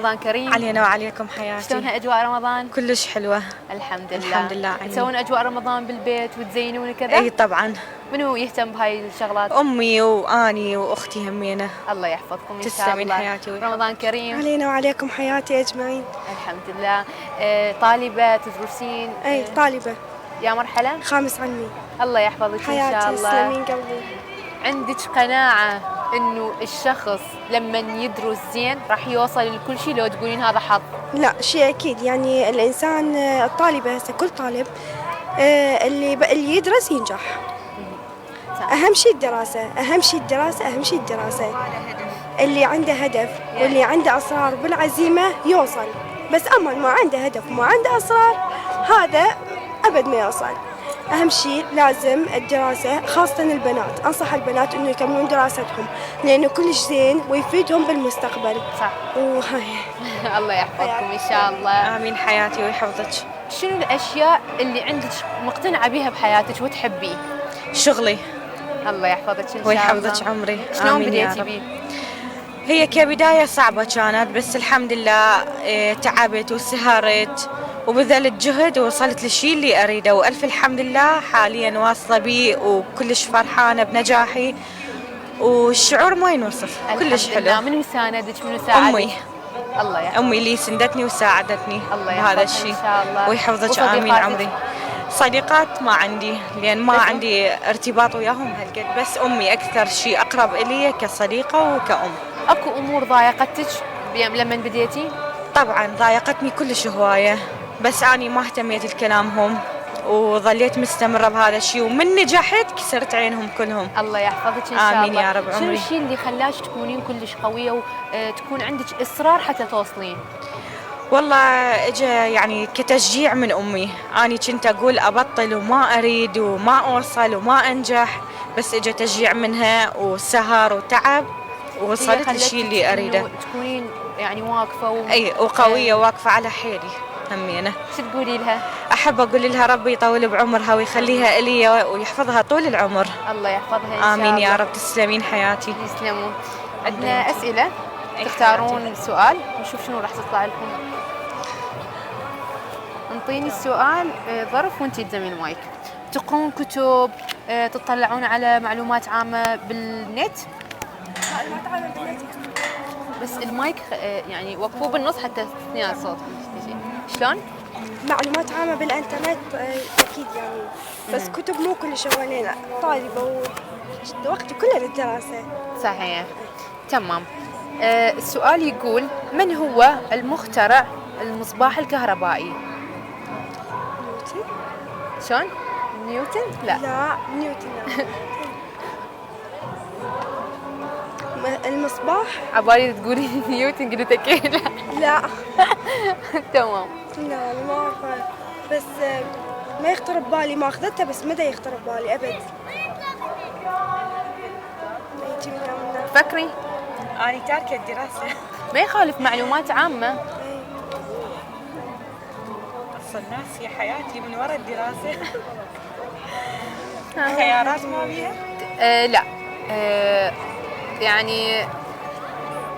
رمضان كريم. علينا وعليكم حياتي. شلونها أجواء رمضان؟ كلش حلوة الحمد لله. الحمد لله. تسوون أجواء رمضان بالبيت وتزينون وكذا؟ اي طبعا. منو يهتم بهاي الشغلات؟ أمي وأني وأختي همينة. الله يحفظكم إن شاء الله. تسلمين حياتي رمضان كريم. علينا وعليكم حياتي أجمعين. الحمد لله. طالبة تدرسين؟ أي طالبة. يا مرحلة؟ خامس علمي. الله يحفظك إن شاء حياتي الله. تسلمين قلبي. عندك قناعة إنه الشخص لما يدرس زين راح يوصل لكل شيء لو تقولين هذا حظ؟ لا شيء أكيد، يعني الإنسان الطالبة هسه كل طالب اللي يدرس ينجح. أهم شيء الدراسة، أهم شيء الدراسة، أهم شيء الدراسة. اللي عنده هدف واللي عنده أصرار بالعزيمة يوصل، بس أما ما عنده هدف وما عنده أصرار هذا أبد ما يوصل. أهم شيء لازم الدراسة، خاصة البنات، أنصح البنات إنه يكملون دراستهم لأنه كلش زين ويفيدهم بالمستقبل. صح. وهاي. الله يحفظكم إن شاء الله. آمين حياتي ويحفظك. شنو الأشياء اللي عندك مقتنعة بها بحياتك وتحبيه؟ شغلي. الله يحفظك إن شاء الله. ويحفظك عمري. شلون بديتي بيه؟ هي كبداية صعبة كانت، بس الحمد لله تعبت وسهرت وبذلت جهد ووصلت للشيء اللي أريده، وألف الحمد لله حاليا واصلة بيه وكلش فرحانة بنجاحي والشعور ما ينوصف. كلش حلو. منو ساندك؟ منو ساعدك؟ أمي. الله يحفظك. أمي اللي سندتني وساعدتني بهذا الشيء. إن شاء الله. ويحفظك آمين عمري. صديقات ما عندي لأن ما عندي ارتباط وياهم هالقد، بس أمي أكثر شيء أقرب إلي كصديقة وكأم. أكو أمور ضايقتك لما بديتي؟ طبعا ضايقتني كلش هواية، بس أنا ما اهتميت لكلامهم وظليت مستمرة بهذا الشيء، ومن نجحت كسرت عينهم كلهم. الله يحفظك إن شاء الله. آمين يا رب عمري. شنو الشيء اللي خلاك تكونين كلش قوية وتكون عندك إصرار حتى توصلين؟ والله اجى يعني كتشجيع من امي، اني كنت اقول ابطل وما اريد وما اوصل وما انجح، بس اجى تشجيع منها وسهر وتعب ووصلت للشيء اللي اريده. تكونين يعني واقفه اي وقويه واقفه على حيلي همينه. شو تقولي لها؟ احب اقول لها ربي يطول بعمرها ويخليها الي ويحفظها طول العمر. الله يحفظها ان شاء الله. امين يا رب. تسلمين حياتي. يسلمون. عندنا اسئله تختارون سؤال ونشوف شنو راح تطلع لكم. انطيني السؤال ظرف وانتي تلزمين المايك. تقرون كتب، تطلعون على معلومات عامة بالنت؟ معلومات عامة بالنت. بس المايك يعني وقفوه بالنص حتى تثني الصوت. شلون؟ معلومات عامة بالإنترنت أكيد يعني، بس كتب مو كل شغلين طالبة ووقتي كله للدراسة. صحيح. تمام. السؤال يقول: من هو المخترع المصباح الكهربائي؟ نيوتن؟ شلون؟ نيوتن؟ لا نيوتن لا. المصباح عبالي تقولي نيوتن قلت اكيد لا. تمام. لا ما أعرفه، بس ما يخطر ببالي، ما أخذته بس مدى يخطر ببالي أبد. فكري. أنا تاركة الدراسة. ما يخالف، معلومات عامة. أصل الناس هي حياتي من وراء الدراسة. خيارات ما بيها؟ لا. يعني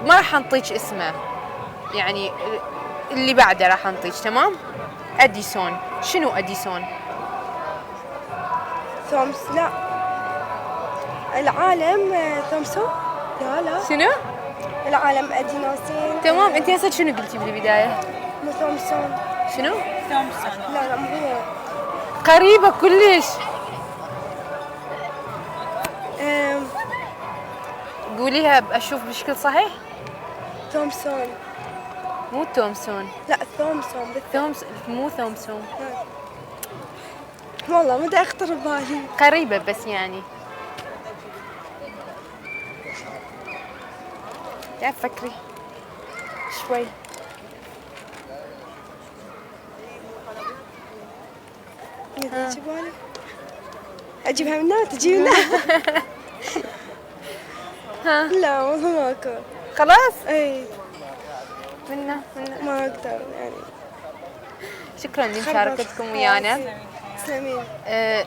ما راح نعطيك اسمه، يعني اللي بعده راح نعطيك. تمام. أديسون. شنو أديسون؟ ثومس. لا العالم ثومسون. لا شنو؟ العالم أدينوسين. تمام. انت هسه شنو قلتي بالبداية؟ مو ثومسون. شنو؟ تومسون. لا مو هو. قريبة كلش. قوليها اشوف بشكل صحيح. ثومسون. مو تومسون. لا ثومسون. مو ثومسون. والله ما دا اخطر ببالي. قريبة بس يعني. لا فكري شوي. اجيبها من هنا تجي من هنا. لا والله ماكو. خلاص. اي منا ما اقدر يعني. شكرا لمشاركتكم ويانا. تسلمين.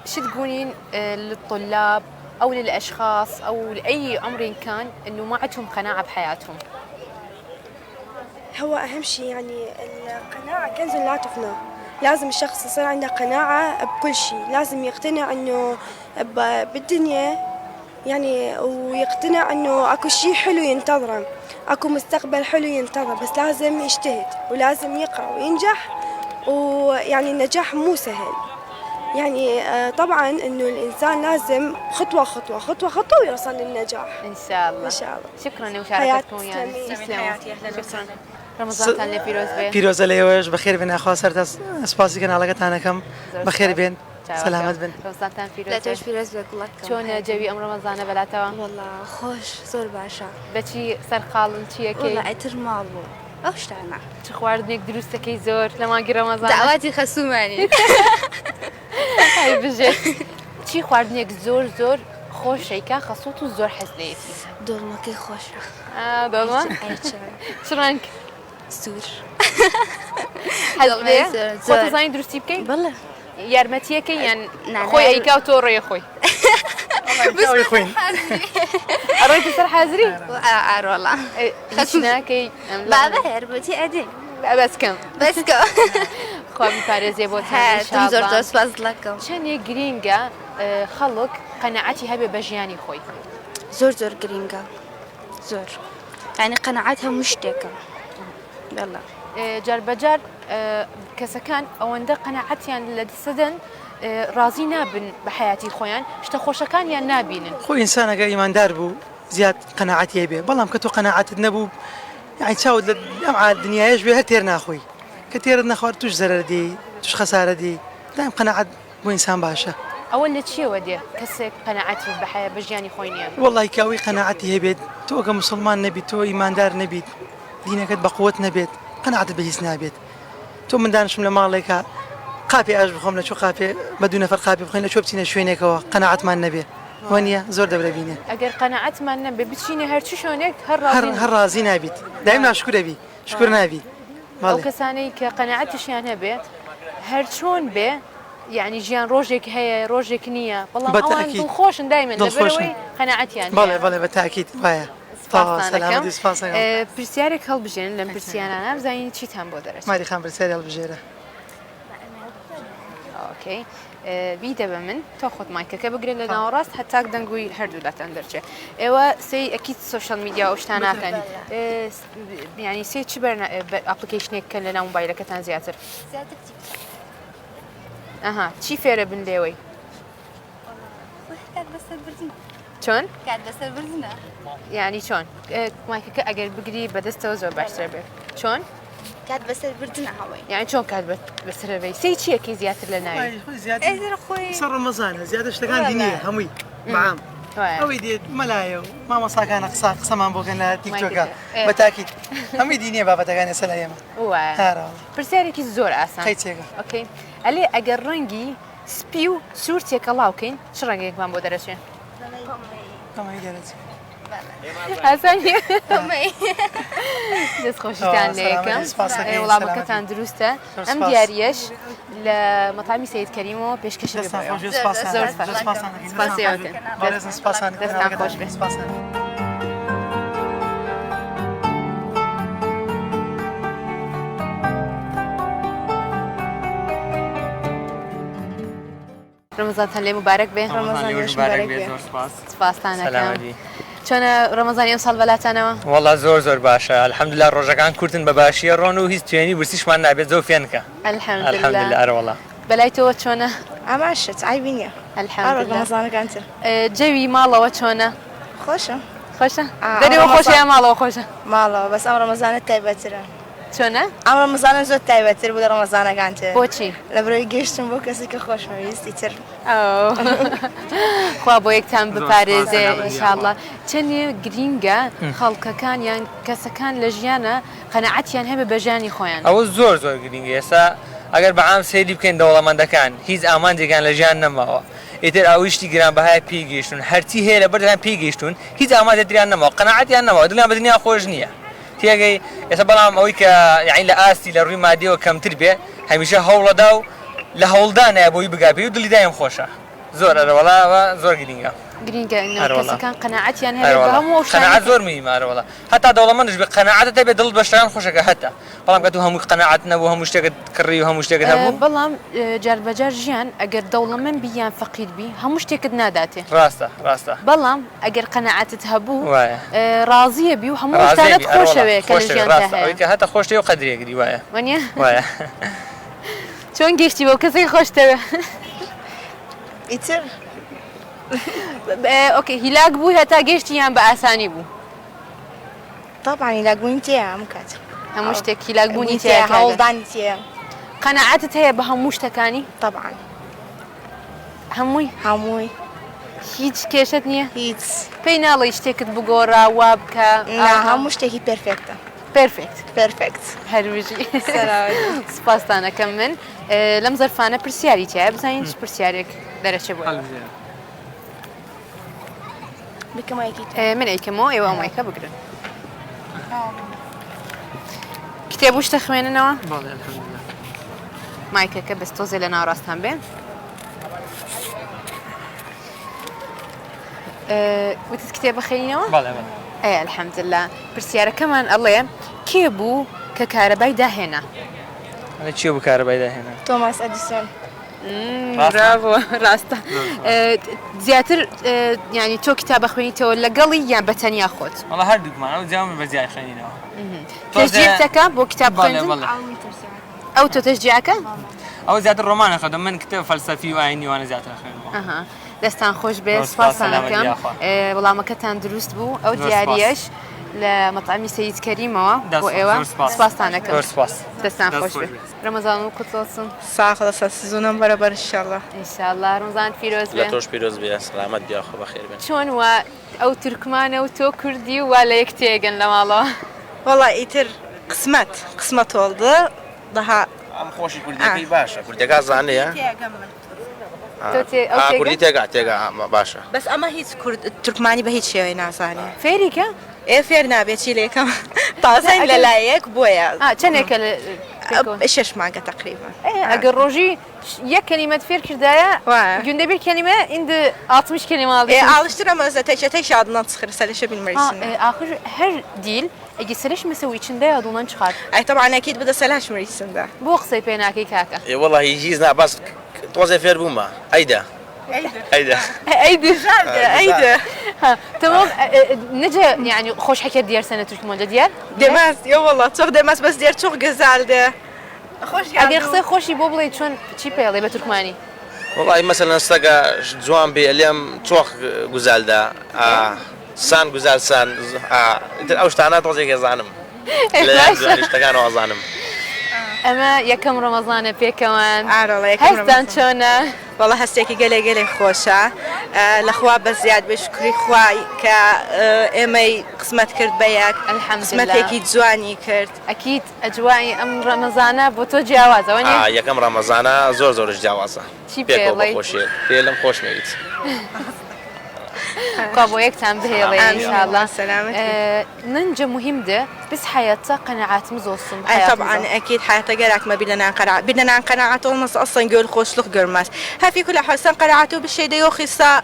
شو تقولين للطلاب او للاشخاص او لاي عمر كان انه ما عندهم قناعه بحياتهم؟ هو أهم شيء يعني القناعة كنز لا تفنى. لازم الشخص يصير عنده قناعة بكل شيء، لازم يقتنع إنه بالدنيا يعني، ويقتنع إنه أكو شيء حلو ينتظره، أكو مستقبل حلو ينتظره، بس لازم يجتهد ولازم يقرأ وينجح. ويعني النجاح مو سهل يعني، طبعا إنه الإنسان لازم خطوة خطوة خطوة خطوة ويوصل للنجاح ان شاء الله. إن شاء الله. شكرا لمشاركتكم يعني. شكرا. رمضان تان پیروز به. پیروز لیوش بخیر بین اخوان سرت اسپاسی کن علاقه تانه کم بخیر بین سلامت بین. رمضان تان پیروز. لا توش پیروز به کلک. چون جوی ام رمضان بلاتوا. والله خوش زور باشا. بچی سرخالن چیه کی؟ والله عطر مالو. أوشتعنا. چه خواردنێک دروستەکەی زۆر لە مانگی ڕەمەزان. دعواتي خصوماني. هاي بژێت. چی خواردنێک زۆر خۆشەیکە خەسووت و زۆر حەز لێیەتی. دۆڵمەکەی خۆشە. دۆڵمە؟ چ ڕەنگ؟ سوور. حەز لێ؟ خۆت دەزانی دروستی بکەی؟ بەڵێ. یارمەتیەکەی یان خۆی ئەیکا و تۆ ڕێی خۆی؟ بس خوين. ئەڕۆیتە سەر حازری؟ والله. هیچ ناکەی؟ بابا هربتي أدي. بەس کەم. بس كو. خوا بیپارێزێ بۆ هاتم زۆر زۆر سپاس لەکەم. چەندێک گرینگە خەڵک قەنەعەتی هەبێ بە ژیانی خۆی. زۆر گرینگە. زۆر. يعني قناعاتها مشتێکە. والله. جار بەجار کەسەکان ئەوەندە قەنەعەتیان لە دەسەدەن رازی نابن بە حیاتی خۆیان شتە خۆشەکانیان نابینن. خو انسان اگه ایماندار بو زیاد قناعتی به بلام که تو قناعتت نبو يعني تشاود لمع الدنيايش بها تير ناخوي كثير ناخوار توش زرر دي توش خساره دي دائما قناعه بو انسان باشا. ئەوە لە چیەوە دێ کەسێک قەنەعەتی بە ژیانی خۆی نییە؟ والله كاوي قناعتي هبيت تو مسلمان نبي تو ايماندار نبي دينك بقوة نبيت قناعتي بهيس نبيت تو من دانش من مالك قابي اج بخوم لشو قابي بدون فرق قابي بخين لشو بتينا شوينك قناعت ما النبي ونيا زور دبر بينا ئەگەر قەنەعەتمان نەبێ بچینە هەرچی شوێنێک هر رازي نبيت دائما شكر ابي شكر نبي ئەو کەسانەی کە قەنەعەتیشیان هەبێ هەر چۆن بێ یعنی ژیان ڕۆژێک هەیە ڕۆژێک نییە بەڵام ئەوان دڵخۆشن دایمەن لەبەرەوەی قەنەعەتیان بەڵێ بالتاكيد وایە. پرسیارێک هەڵبژێن لەم پرسیارانە بزانین چیتان بۆ دەرەچێت. ماری خان پرسیاری هەڵبژێرە. اوكي بيدا بمن تاخذ مايكك بقرا لنا وراس حتى دنقوي هردو لا تندرجه ايوا سي اكيد السوشيال ميديا وشتانا كان يعني سي تشبرنا ابلكيشن كان لنا موبايلك كان زياتر اها شي فيره بن ليوي قاعد بس البرزنة. شلون قاعد بس البرزنة. يعني شلون مايكك اقل بقري بدسته وزو باشتري بك شلون قاعد بس البرزنة هواي. يعني شلون كاتبه بس ربي سي شي اكيد زياتر لنا اي خوي زياده إيه أخوي. صار رمضان زياده اشتغال دينيه همي معام اوي دي ملايو ما مساكان اقصى ما بوكنا تيك توك بالتاكيد همي دينيه بابا تاغاني سلايما واه برسياري زور اسان خيتيغا اوكي علي اگر رنگي سبيو صورتي كلاوكين شو رنگك ما بو درسين تمام يدرس حسن أمي. دەست خۆشتان لێکم وڵامەکەتان دروستە ئەم دیارەش لە مەطامی سید کەریمەوە پێشکەش دەستان خۆش بێ. ڕەمەزانتان لێ مبارەک بێ. سپاستانەکەم. چۆنە ڕەمەزانی ئەم ساڵ بەلاتانەوە؟ والله زۆر باشە الحەمدوللا ڕۆژەکان کورتن بە باشیە ڕۆن و هیچ توێنی برسیشمان نابێت زۆر فێنکە الحەمدوللا ئەرەوەڵا. بەلای تۆوە چۆنە؟ ئاماشت عیبی نییە. الحەمدوللا. ڕەمەزانەکانتر جەوی ماڵەوە چۆنە؟ خۆشە. خۆشە؟ دەرەوە خۆشە یان ماڵەوە خۆشە؟ ماڵەوە بەس ئەم ڕەمەزانە تایبەترە. چۆنە؟ ئەم ڕەمەزانە زۆر تایبەتر بوو لە ڕەمەزانەکانتر. بۆچی؟ لەبەرەوەی گەیشتم بۆ کەسی کە خۆشمەویستی تر. خوا بۆ یەکتان بپارێزێ ئینشاءڵڵا. چەندێ گرینگە خەڵکەکان یان کەسەکان لە ژیانە قەنەعەتیان هەبێ بە ژیانی خۆیان. ئەوە زۆر گرینگە ئێستا ئەگەر بەعام سەیری بکەین دەوڵەمەندەکان هیچ ئامانجێکیان لە ژیان نەماوە ئیتر ئەویشتی گرانبەهای پێگەیشتون هەرچی هەیە لەبەردەیان پێگەیشتون هیچ ئامانجێتریان نەماوە قەنەعەتیان نەماوە دڵیان بە دنیا خۆش نییە تێگەی ئێستا بەڵام ئەوەی کە یعنی لە ئاستی لە ڕووی مادیەوە کەمتر بێ هەمیشە هەوڵەدا و لە هەوڵدانایە بۆی بگا پێی و دڵی دایم خۆشە زۆر ئەرەوەڵاوە زۆر گرینگە. گرینگە هەر وەڵا. کەسەکان قەناعەتیان هەر هەیە بە وەڵا. هەموو قەناعەت زۆر مهمە وەڵا. هەتا دەوڵەمەندش بێ قەناعەتت هەبێ دڵت بە شتەکان خۆشەکە هەتا. بەڵام کە تو هەمووی قەناعەت نەبوو هەموو شتێکت کڕی و هەموو شتێکت هەبوو. بەڵام جاربەجار ژیان ئەگەر دەوڵەمەند بیان فەقیر بی هەموو شتێکت ناداتێ. ڕاستە. بەڵام ئەگەر قەناعەتت هەبوو وایە. ڕازیە بی و هەموو شتانت خۆشەوێ کە لە ژیانتا هەیە. ئەوەی کە هەتا خۆشتێ و قەدرێگری وایە. وانە؟ وایە. چۆن گەشتی بۆ کەسێک خۆشتەوێ؟ ئیتر ئۆکێ هیلاک بوو هەتا گەشتیان بە ئاسانی بوو. طبعا لاقوين تيا مكات هەموو شتێک هیلاک بوونی تێ هەوڵدانی تێ قەناعەتت هەیە بە هەموو شتەکانی طبعا هەمووی هەمووی هیچ کێشت نییە هیچ پێی ناڵی شتێکت بگۆڕا وا بکە هەموو شتێکی پرفێکتە پرفکت پرفێکت هەروژی سپاسدانەکەم من لەم زەرفانە پرسیاری تایە بزانین چ پرسیارێک دەرەچێ بۆ من ئەیکەمەوە ئێوە ئەمایکە بگرن کتێب و شتە خوێننەوە مایکەکە بەستۆزێ لە ناوڕاستان بێن وتت کتێبە خێنینەوە؟ ئەی الحەمدلله پرسیارەکەمان ئەڵێ کێ بوو کە کارەبای داهێنا؟ چی بوو کارەبای داهێنا؟ تۆماس ئەدیسۆن براڤۆ ڕاستە زیاتر ینی تۆ کتابە خوێنیتەوە لەگەڵی یان بەتەنیا خۆت؟ وەڵا هەردووکمان ئەو جیاوم بەجیای خوێنینەوە تەشجیعتەکە بۆ کتاب خوێندن؟ ئەو تۆ تەشجیعەکە؟ ئەو زیاتر ڕۆمانە خوێندم من کتێب فەلسەفی و ئاینی وانە زیاتر خوێنمەوە دەستان خۆش بێ سپاسانەکەم وەڵامەکەتان دروست بوو ئەو دیاریەش لە مەطعمی سەید کەریمەوە بۆ ئێوە سپاسانەکەم دەستان خۆش بێ ڕەمەزان و قوتڵسن ساخلص سزونم بەرەبەر انشاءالله ئینشاءالله ڕەمەزان پیرۆز بێ لە تۆش پیرۆز بێ سلامەت بیا خۆ بەخێر بێن چۆن وە ئەو تورکمانە و تۆ کوردی و وا لە یەک تێگەن لە ماڵەوە والله ئیتر قسمەت oldu daha ئەم خۆشی کوردەکەی باشە کوردەکە زانەیە کوردی تێگا باشە بەس ئەمە هیچ تورکمانی بە هیچ شێوەی نازانێ فێریکە؟ فێر نابێت چی لێکم تازەی لەلایەک بۆیە چەندێکە شش مانگە تقریبا ئەگەر ڕۆژی یەک کەلیمەت فێر کردایە گوندە bir kelime indi 60 kelime aldı. Alıştıramaz da tek adından çıkır seleşe bilmelisin. Ahir her dil seleşmese o içinde adından çıkar. Ay tabii akid bu da seleşmelisin de. Bu kısayı penaki kaka. والله يجيزنا بس توزع فير بوما أيدا Eydi. Tamam. Nece yani hoş haker diğer sene Türkmence diğer? Demez. Yo vallahi çok demez. Bas diğer çok güzeldi. Hoş geldin. Eğer kısa hoşi boblayı çön çipe yalı be Türkmeni. والله مثلا استقى جوان بي اليوم çok güzel de san güzel san أوش تانا توزع كزانم لا زاني اشتغل وزانم Ama yakam Ramazan'ı pekaman. والله yakam Ramazan çöne. والله هستێکی گەلێ خۆشە لەخوا بە زیاد بشکری خوای کە ئێمەی قسمەت کرد بە یەک قسمەتێکی جوانی کرد ئەکید ئەجوای ئەم ڕەمەزانە بۆ تۆ جیاوازەوە یەکەم ڕەمەزانە زۆرش جیاوازە پێ لەم خۆش مەویت بۆ یەکتان بهێڵێ ئینشاءالله نەنجە مهمدە biz hayatta kanaatimiz olsun. طبعا اكيد حياتك جالك ما بدنا قناعات olmasa aslan göl hoşluk görmez. Her kula hasan qanaatı bir şeyde yok ise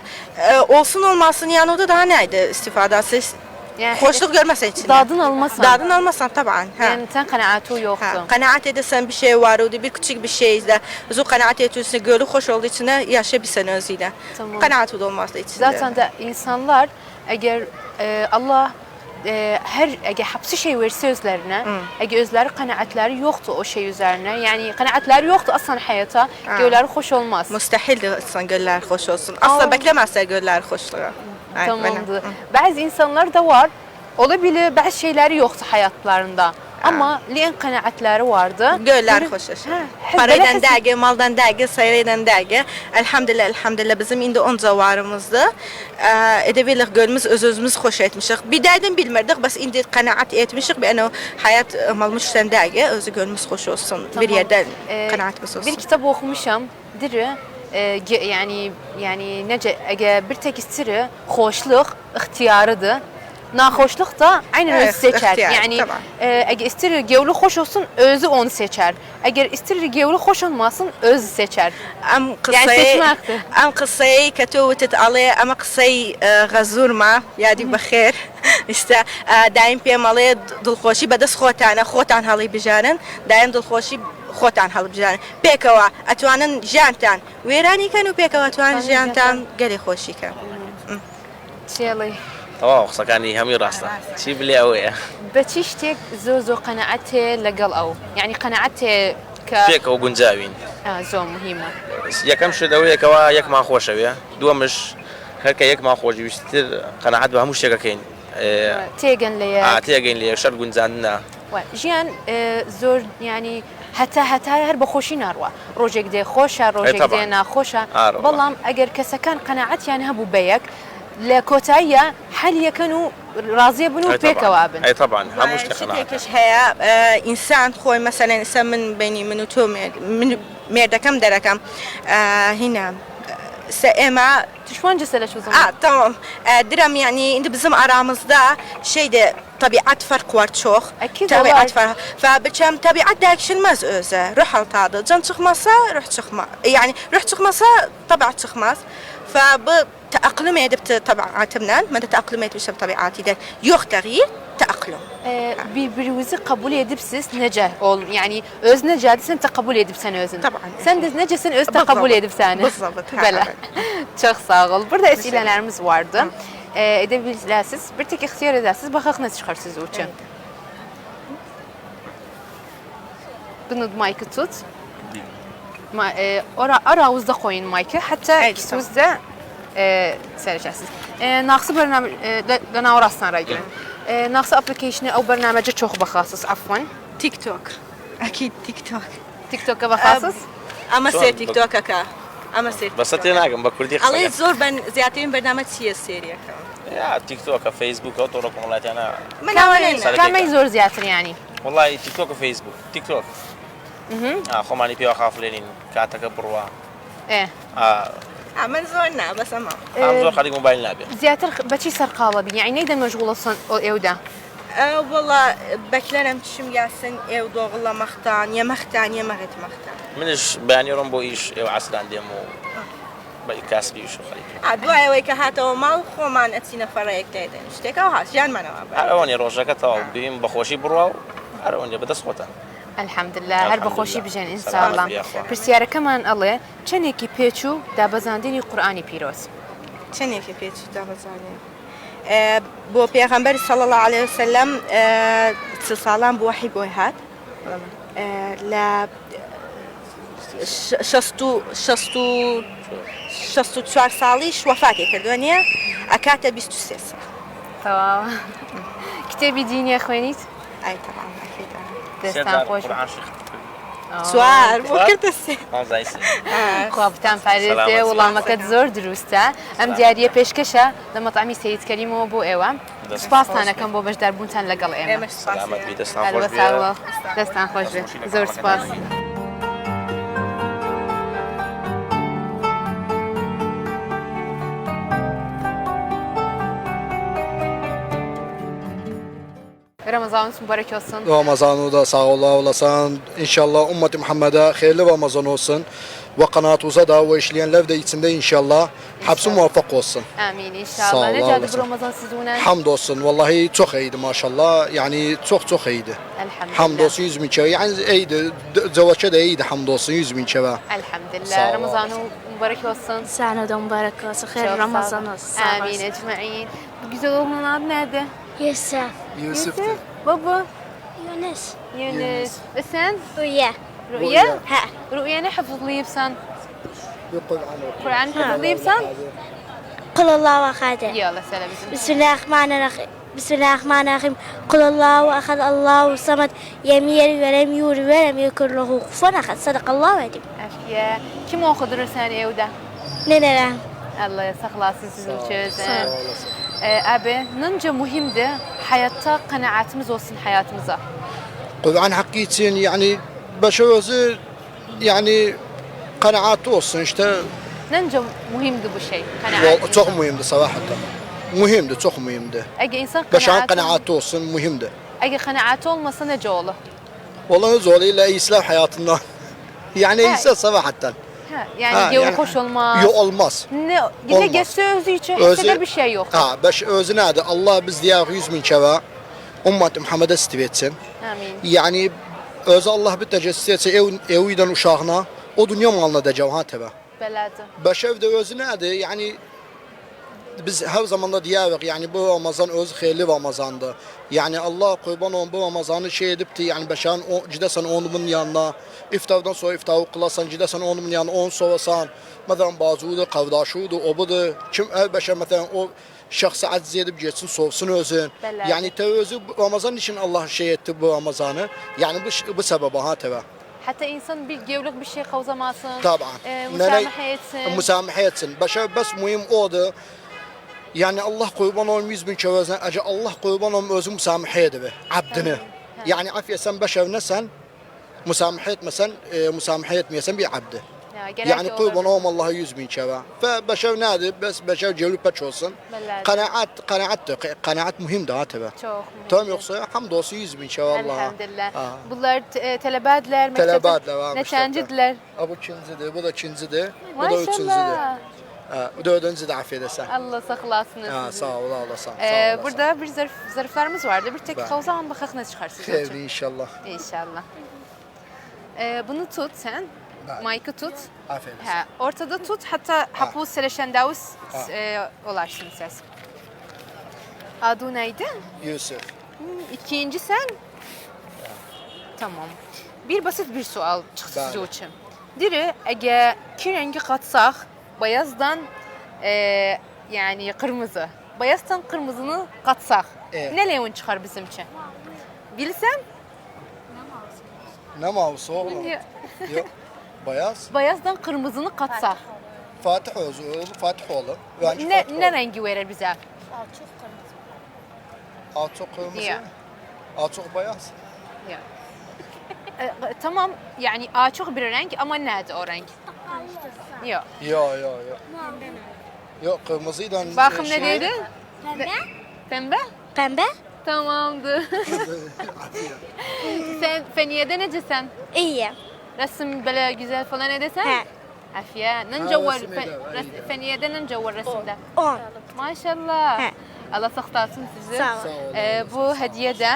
olsun olmasın yani o da daha neydi istifadası yani hoşluk görmezsen için. Dadın almasan taban. Yani sen kanaatı yoktu. Kanaat edersen bir şey var o da bir küçük bir şeyde. Zo kanaat ediyorsun gölü hoş olduğu için yaşayabilsen özüyle. Kanaat olmazsa için. Zaten de insanlar eğer Allah eğer hapsi şey verse özlerine, eğer özleri kanaatleri yoktu o şey üzerine, yani kanaatleri yoktu aslan hayata, gölleri hoş olmaz. Müstahildir aslan göller hoş olsun. Aslan beklemezse göller hoşluğu. Tamamdır. Bazı insanlar da var, olabilir bazı şeyleri yoktu hayatlarında. Ama liyen kanaatleri vardı. Göller hoş olsun. Paraydan dergi, maldan dergi, sayıdan dergi. Elhamdülillah bizim indi onca varımızdı. Edebilirlik gölümüz özümüz hoş etmişik. Bir derdim bilmirdik, bas indi kanaat etmişik. Ben o hayat malmıştan dergi, özü gölümüz hoş olsun. Bir yerden kanaatimiz olsun. Bir kitap okumuşam, diri. Yani nece eğer bir tek istiri hoşluk ihtiyarıdır. naxoşluq da aynen özü Evet, seçər. ixtiyar, Yəni tamam. əgər istəyir gevlu xoş olsun, özü onu seçər. Əgər istəyir gevlu xoş olmasın, özü seçər. ام يعني قصي تسمعك. ام قصي كتوتت عليه اما قصي غزور ما يادي بخير استا دايم بيم عليه دلخوشي بدس خوتانا خوتان هالي بجانن دايم دلخوشي خوتان هالي بجانن بيكوا اتوانن جانتان ويراني كانوا بيكوا اتوان جانتان قالي خوشي كان چێڵی تەواو قسەکانی هەمووی ڕاستە چی بلێ ئەوەیە بەچی شتێک زۆر قەنەعەت هەیە لەگەڵ ئەو یعنی قەنەعەت هەیە کە پێکەوە گونجاوین زۆر مهمە یەکەم شت ئەوەیەکەوە یەکمان خۆشەوێ دووەمش هەرکە یەکمان خۆشویستتر قەنەعەت بە هەموو شتێکەکەین تێگەن لە تێگەین لە شەر گونجاندنە ژیان زۆر ینی هەتا هەر بەخۆشی ناڕوە ڕۆژێک دێ خۆشە ڕۆژێک دێ ناخۆشە بەڵام ئەگەر کەسەکان قەنەعەتیان هەبوو بەیەک لە کۆتاییە حەلیەکەن و ڕازیە بن و پێکەوە بن ئەی طبعا هەموو شتێک شتێکش هەیە ئینسان خۆی مەسەلەن ئێستا من بینی من و تۆ مێردەکەم دەرەکەم هینا ئێمە تشوان جسە لە چوزم tamam درم يعني انت بزم aramızda şeyde tabiat fark var çok. Akid tabiat var. fark. فبçem tabiat değişilmez öze. Ruh altadı. Can çıkmazsa ruh çıkmaz. Yani ruh çıkmazsa tabiat çıkmaz. فب تأقلم edip tabiatımla, ben de تأقلم etmişim tabiatıyla. Yok tağyir, تأقلم. birbirinizi kabul edip siz nece ol yani öz necədir sən də qəbul edibsən özünü. Tabii. Sən də necəsən öz də qəbul edibsən. بالضبط. Belə. Çox sağ ol. Burada əs'ilələrimiz vardı. Edə bilirsiniz. Bir tek ixtiyar edəsiniz. Baxaq nə çıxar sizin üçün. Bunu mayka tut. Aranızda qoyun mayka. Hətta ikiniz də sərişəsiz. Naqsı bərnamə orasına ara girin. ناقص ابلكيشن او برنامج çok بخصص عفوا تيك توك. أكيد تيك توك. تيك توك بخصص أما سير تيك توك أكا. أما سير. بس تناقم بكردي عليه زور بن زياتين برنامج سياسي يا تيك توك فيسبوك او طرق والله انا كم يزور زياتر يعني والله تيك توك وفيسبوك تيك توك خماني بيو خاف لين كاتك بروا ايه من زورنا بس أما زور خليك موبايل نابي زياتر بچي سرقاوة بين يعني نيدا مشغولة صن ايودا والله beklerim çişim gelsin ev doğrulamaktan, yemekten, yemek etmekten. منش بيان يوم بو ايش او عسلان ديمو بكاسبي وشو خليك عدوى ويك هاتا ومال خومان اتسينا فرايك تايدن اشتكا وهاس جان مانا ارواني روجك تاو بيم بخوشي بروا ارواني بدس خوتن الحمد لله هر بخوشی بجن ان شاء الله پرسیاره کمان الله چنێکی پێچ و دابەزاندنی قورئانی پیرۆز چنێکی پێچ و دابەزاندنی بۆ پێغەمبەر صلی الله عليه وسلم چ ساڵان بۆ وحی بۆی هات لە 64 ساڵیش وەفاتی کردووە نییە ئەکاتە 23 ساڵ تەواو کتێبی دینیە خوێنیت؟ ئای تەواو دەستان خۆش سوار بۆ کردە سێ خوابتان پارێزێ وەڵامەکەت زۆر دروستە ئەم دیاریە پێشکەشە لە مەطعمی سەید کەریمەوە بۆ ئێوە سوپاسانەکەم بۆ بەشداربوونتان لەگەڵ ئێمە دەستان خۆش بێت زۆر سوپاس Ramazanınız mübarek olsun. Ramazanı da sağ olasın. İnşallah ümmeti Muhammed'e hayırlı Ramazan olsun. Ve kanatımıza da ve işleyenler de içinde inşallah hepsi muvaffak olsun. Amin inşallah. Ne cadı bu Ramazan sizune? Hamdolsun. Vallahi çok iyiydi maşallah. Yani çok iyiydi. Elhamdülillah. Hamdolsun 100.000 kere. Yani iyiydi. Zevaç'a da iyiydi hamdolsun 100.000 kere. Elhamdülillah. Ramazanı mübarek olsun. Sana da mübarek olsun. Hayırlı Ramazan olsun. Amin ecmaîn. Bu güzel oğlunun adı nerede? Yusuf. Yusuf. Baba. Yunus. Yunus. Ve sen? Rüya. Rüya? Ha. Rüya ne hafızlıysan? Kur'an. Kur'an hafızlıysan? قل الله أحد. Yallah selam bizim. بسم الله الرحمن الرحيم. بسم الله الرحمن الرحيم. قل الله أحد الله الصمد لم يلد ولم يولد ولم يكن له كفوا أحد. صدق الله العظيم. Afiye. Kim okudur sen evde? Ne? Allah saklasın sizin için. Abi, nınca mühimdi hayatta kanaatimiz olsun hayatımıza. Kur'an hakikaten yani başarısı yani kanaatı olsun işte. Nınca mühimdi bu şey. Kanaatimiz. Çok mühimdi صراحة. Mühimdir, çok mühimdir. Əgər insan Beşerin qənaət kanaati olsun, mühimdir. Əgər qənaəti olmasa necə olur? Vallahi zoruyla İslam hayatından. Yani Ha. insan savahatten. Hə, yəni Ha, yolu yəni- xoş olmaz. Yok olmaz. Nə Olmaz. gidə getsə özü üçün heç də bir şey yox. Ha, özü nedir? Allah biz diye 100 bin keva ümmet Muhammed'e stiv etsin. Amin. Yani özü Allah bir tecessüs etse eviden uşağına o dünya malına da ha tebe. Belədir. Beşev de özü nedir? Yani biz her zaman da diyoruz yani bu Ramazan özü hayırlı Ramazandı. Yani Allah kurban olun bu Ramazanı şey edip de yani beşerin cidesen onumun yanına iftardan sonra iftarı kılasan cidesen onumun yanına on sorasan mesela bazıları kavdaşıydı o budur. Kim her beşer mesela o şahsı aciz edip geçsin sorsun özün. Belədir. Yani te özü Ramazan için Allah şey etti bu Ramazanı. Yani bu sebebe ha tebe. Hətta insan bir gevlik bir şey qavzamasın. Taban. Müsamaha etsin. Müsamaha etsin. Beşer bes mühim odur. Yani Allah kurban olun 100 bin çövezine acı Allah kurban olun özü müsamaha ediyor abdini. Yani afiye sen beşer ne sen müsamaha etmesen müsamaha etmeyesen bir abdi. Ya, gerek Yani olur. kurban olun Allah'a 100 bin çöve. Ve beşer nedir? Beşer cevlüpeç olsun. Belədir. Kanaat mühim de ha tabi. Çox mühüm. Tamam yoksa hamdolsun 100 bin çöve Allah'a. Elhamdülillah. Ha. Bunlar tələbədirlər, Tələbədirlər, ha, neçəncidirlər? Ha, bu ikincidir, bu da ikincidir, bu da üçüncüdür. Maşallah. Ha, bu dördüncü de afiyet esen. Allah saxlasın Ha, sizi. sağ ol, Allah sağ ol. Burada bir zarflarımız vardı. Bir tek Bəli. xalzan baxaq nə çıxar sizin Xeyirli üçün. inşallah. İnşallah. Bunu tut sen. Bəli. Maykı tut. Afiyet olsun. Hə, ortada tut, hatta hapı sələşəndə olaşsın səs. Adı neydi? Yusuf. İkinci sen. Tamam. Bir basit bir sual çıxdı Bəli. sizin üçün. Diri, əgər iki rəngi qatsaq, bayazdan yani qırmızı, bayazdan qırmızını qatsaq, Evet. nə leyon çıxar bizim üçün? Bilsəm? Ne mavsu oğlum? Yok. Bayaz. Bayazdan qırmızını qatsaq, Fatih oğlu, Fatih oğlu. Bence nə, Fatih nə oğlu. rəngi verir bizə? Alçok kırmızı. Ya. Alçok bayaz. Ya. Tamam, yani açıq bir rəng, amma nədir o rəng? Yox. Yok. Yok kırmızıyla. Baxım nə dedi? Pembe. Pembe? Pembe. Tamamdır. Sen feniyede necəsən? İyi. Resim belə güzel falan edəsən? Hə. Afiyə. Nənca var resim edə, feniyede nənca var resimdə? 10. Maşallah. Hə. Allah saxlasın sizi. Sağ ol. Bu hədiyyə də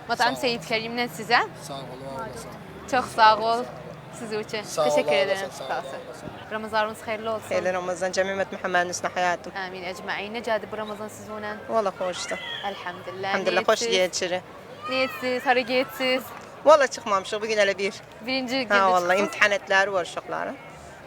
Matam Seyid Kərimdən sizə. Sağ ol, olasın. Çox sağ ol. Sizi üçün. Sağ ol, Teşekkür ederim. sağ ol, Sağ olsun. Ramazanınız hayırlı olsun. خير رمضان جميع أمة محمد نسنا حياتهم Amin ecmaîn. Necədir bu Ramazan sizin? والله خوشته Elhamdülillah. الحمد لله خوش geçiri Niyetsiz, hareketsiz. والله çıkmamışıq bugün hele bir Birinci gündə ha vallahi çıxdınız. imtihanetler var uşaqların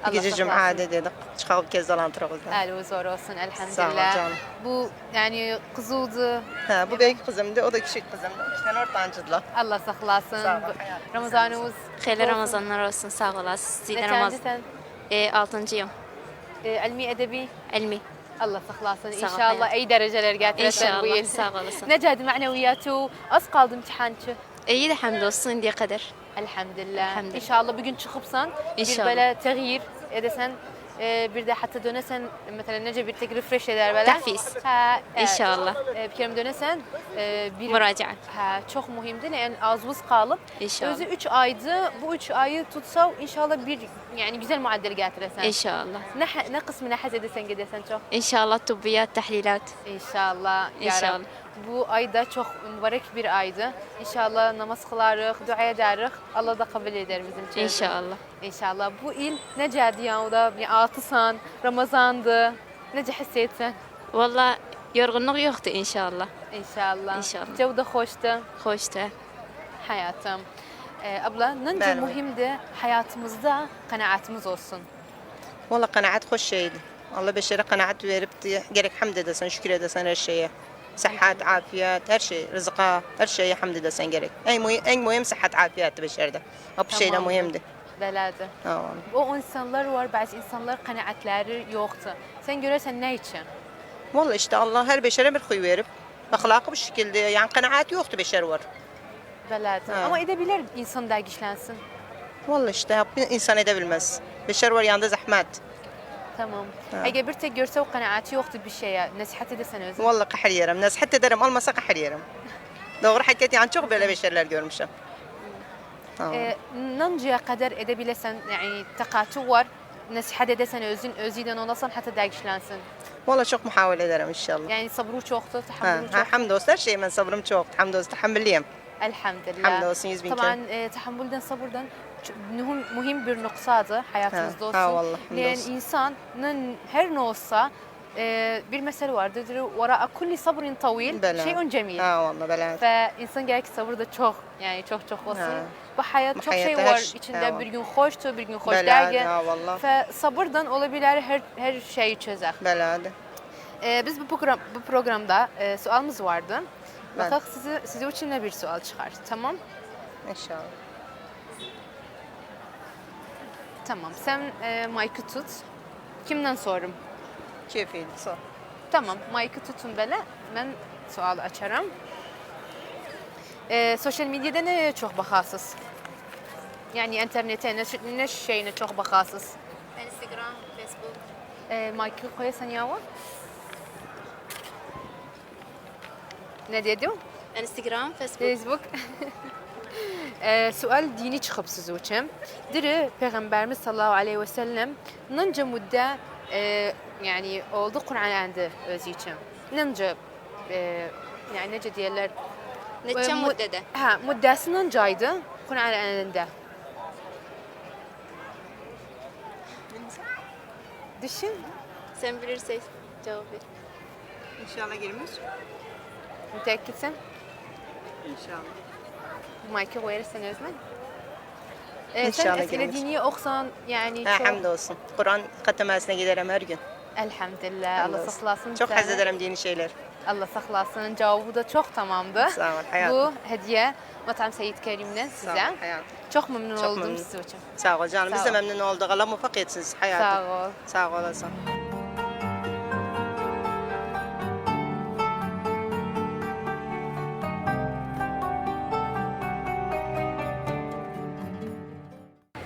Allah gece saklasın. cuma dedik çıxaq bir kez dalantırığızdan Əli zor olsun Sağ ol elhamdülillah. canım. Bu yani kızıldı. ha bu büyük kızımdı o da küçük kızımdı ikiden ortancıdılar Allah saklasın. Sağ ol. Ramazanımız Hayırlı Ramazanlar olsun, sağ olasın. Sizden Ramazan. neçəncisən? 6. Elmi edebi. Elmi. Allah saklasın. Sağ ol, İnşallah iyi dereceler getirəsən bu İnşallah, yıl. sağ olasın. Necədir mənəviyyatı? Az qaldı imtihançı. İyi de hamdolsun indiye kadar. Elhamdülillah. Elhamdülillah. İnşallah bugün çıxıbsan, bir İnşallah. belə təğyir edəsən, bir də hətta dönəsən, məsələn necə bir tek refresh edər belə. Təhfiz. Hə, İnşallah. Bir kere dönəsən, bir Müracaat. Hə, çox mühimdir. Yəni azımız qalıb. İnşallah. Özü 3 aydı. Bu 3 ayı tutsa inşallah bir yəni güzel müəddəl gətirəsən. İnşallah. Nə qisminə həzz edəsən gedəsən çox. İnşallah tıbbiyat, tahlilat. İnşallah. ya Rab. İnşallah. Bu ayda çox mübarək bir aydı. İnşallah namaz qılarıq, dua edərik. Allah da qəbul edər bizim üçün. İnşallah. İnşallah. Bu il necədir ya o da? Yəni atısan, Ramazandı. Necə hiss etsən? Valla yorgunluk yoktu inşallah. İnşallah. İnşallah. Cevdə xoşdur. Hoştu. Həyatım. Abla, nəncə Bəli. mühimdir həyatımızda qənaətimiz olsun. والله قناعات خوش şeydi Allah beşere kanaat verip gerek hamd edesen şükür edesen her şeye صحات عافيات her şey rızka her şeye hamd edesen gerek en mühim sıhhat afiyat beşerde o bir şey de Tamam. mühimdi Belədir. ha O insanlar var, bəzi insanlar qənaətləri yoxdur. Sən görəsən nə üçün? والله işte Allah her beşere bir huy verip ahlakı bu şekilde yani kanaat yoktu beşer var Belədir. Hə. Amma edə bilər insan dəqiqlənsin. والله işte insan edebilmez beşer var yanında zahmet Tamam. Eğer bir tek görse o kanaati yoktu bir şeye. Nasihat edersen özür. Vallahi kahır yerim. Nasihat ederim olmasa kahır yerim. Doğru hakikaten yani çok böyle bir şeyler görmüşüm. Nancıya kadar edebilesen yani takatü var. Nasihat edersen özüden olasın hatta değişlensin. Vallahi çok muhavel ederim inşallah. Yani sabrı çoktu, tahammülü çoktu. Hamdolsun her şeyi ben sabrım çok. Hamdolsun tahammülliyim. Elhamdülillah. Hamdolsun 100 bin kere. Tabii tahammülden sabırdan mühim bir noktadır hayatımızda olsun. vallahi Yani hamdolsun. insanın her ne olsa bir mesele vardır. Vara kulli sabrin tavil şeyun cemil. Vallahi bela. فإنسان gerek sabır da çok yani çok olsun. Bu hayat çok şey hayatta var her- içinde bir gün hoştu bir gün hoş Bela, değil. vallahi. Sabırdan olabilir her şeyi çözer. Bela. Biz bu programda sualımız vardı. Ben. Bakalım size için ne bir sual çıkar. Tamam? İnşallah. Tamam. Sen mic'ı tut. Kimden sorum? Keyifli. Sor. Tamam. Mic'ı tutun böyle. Ben sual açarım. Sosyal medyada ne çok bakarsınız? Yani internete ne şeyine çok bakarsınız? Instagram, Facebook. Mic'ı koyarsan yavrum. Ne dedi? Instagram, Facebook. Facebook. Sual dini çıkıp siz için. Diri Peygamberimiz sallallahu aleyhi ve sellem nınca müdde yani oldu Kur'an'da özü için. Nınca yani nece diyorlar? Neçe müddede? Ha, müddesi nıncaydı Kur'an'da. Düşün. Sen bilirsen cevap ver. İnşallah girmiş. Müteakitsin. İnşallah. Mike'ı koyarsan özmen. İnşallah Sen esile girmiş. diniye okusan yani çok... Hamdolsun. Kur'an katemasına giderim her gün. Elhamdülillah. Allah Hamdolsun. saklasın. Çok seni. haz ederim dini şeyler. Allah saklasın. Cevabı da çok tamamdı. Sağ ol hayatım. Bu hediye Matam Seyit Kerim'den Sağ ol size. hayatım. Çok memnun Çok oldum memnun. sizin için. Sağ ol canım. Biz Sağ de ol. memnun olduk. Allah muvaffak etsin sizi hayatım. Sağ ol. Sağ olasın.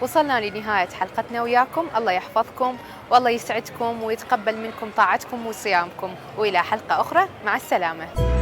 وصلنا لنهاية حلقتنا وياكم. الله يحفظكم والله يسعدكم ويتقبل منكم طاعتكم وصيامكم. وإلى حلقة أخرى مع السلامة.